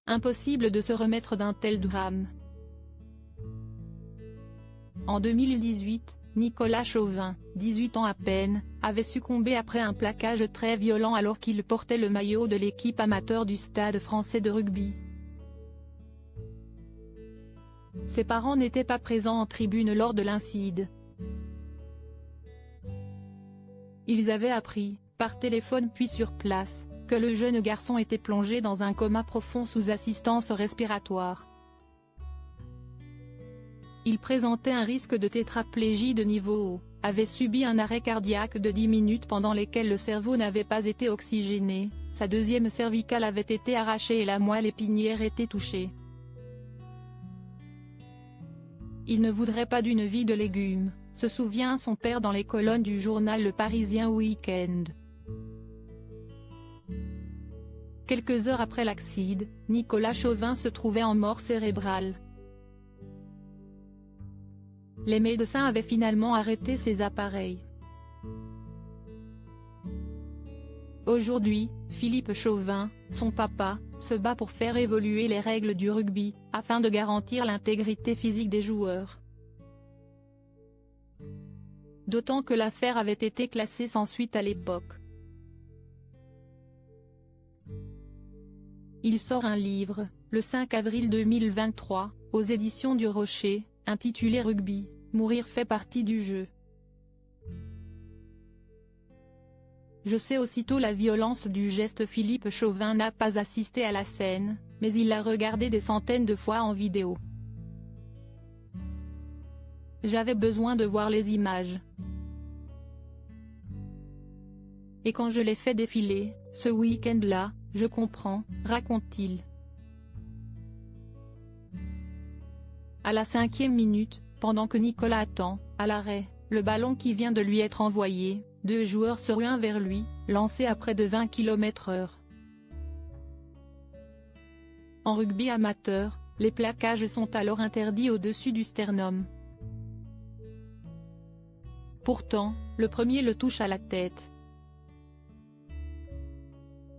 Impossible de se remettre d'un tel drame. En 2018, Nicolas Chauvin, 18 ans à peine, avait succombé après un plaquage très violent alors qu'il portait le maillot de l'équipe amateur du Stade français de rugby. Ses parents n'étaient pas présents en tribune lors de l'incident. Ils avaient appris, par téléphone puis sur place, que le jeune garçon était plongé dans un coma profond sous assistance respiratoire. Il présentait un risque de tétraplégie de niveau haut, avait subi un arrêt cardiaque de 10 minutes pendant lesquelles le cerveau n'avait pas été oxygéné, sa deuxième cervicale avait été arrachée et la moelle épinière était touchée. Il ne voudrait pas d'une vie de légumes, se souvient son père dans les colonnes du journal Le Parisien Week-end. Quelques heures après l'accident, Nicolas Chauvin se trouvait en mort cérébrale. Les médecins avaient finalement arrêté ses appareils. Aujourd'hui, Philippe Chauvin, son papa, se bat pour faire évoluer les règles du rugby, afin de garantir l'intégrité physique des joueurs. D'autant que l'affaire avait été classée sans suite à l'époque. Il sort un livre, le 5 avril 2023, aux éditions du Rocher, intitulé Rugby, mourir fait partie du jeu. Je sais aussitôt la violence du geste. Philippe Chauvin n'a pas assisté à la scène, mais il l'a regardé des centaines de fois en vidéo. J'avais besoin de voir les images. Et quand je l'ai fait défiler, ce week-end-là, je comprends, raconte-t-il. À la 5e minute, pendant que Nicolas attend, à l'arrêt, le ballon qui vient de lui être envoyé, 2 joueurs se ruent vers lui, lancé à près de 20 km/h. En rugby amateur, les plaquages sont alors interdits au-dessus du sternum. Pourtant, le premier le touche à la tête.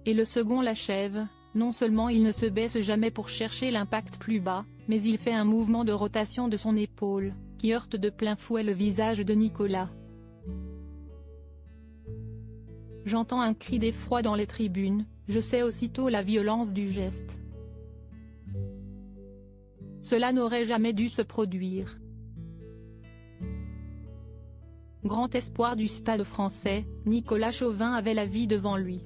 Et le second l'achève. Non seulement il ne se baisse jamais pour chercher l'impact plus bas, mais il fait un mouvement de rotation de son épaule, qui heurte de plein fouet le visage de Nicolas. J'entends un cri d'effroi dans les tribunes, je sais aussitôt la violence du geste. Cela n'aurait jamais dû se produire. Grand espoir du Stade français, Nicolas Chauvin avait la vie devant lui.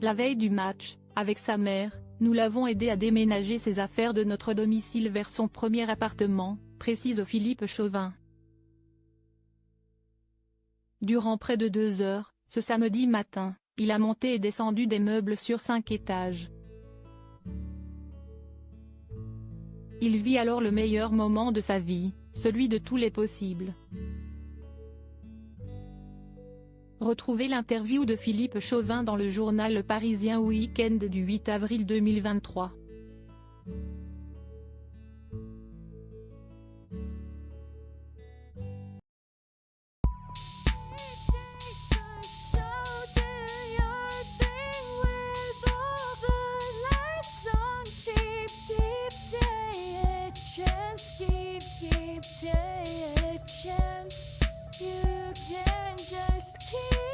La veille du match, avec sa mère, nous l'avons aidé à déménager ses affaires de notre domicile vers son premier appartement, précise Philippe Chauvin. Durant près de 2 heures, ce samedi matin, il a monté et descendu des meubles sur 5 étages. Il vit alors le meilleur moment de sa vie, celui de tous les possibles. Retrouvez l'interview de Philippe Chauvin dans le journal Le Parisien Week-end du 8 avril 2023. You can just keep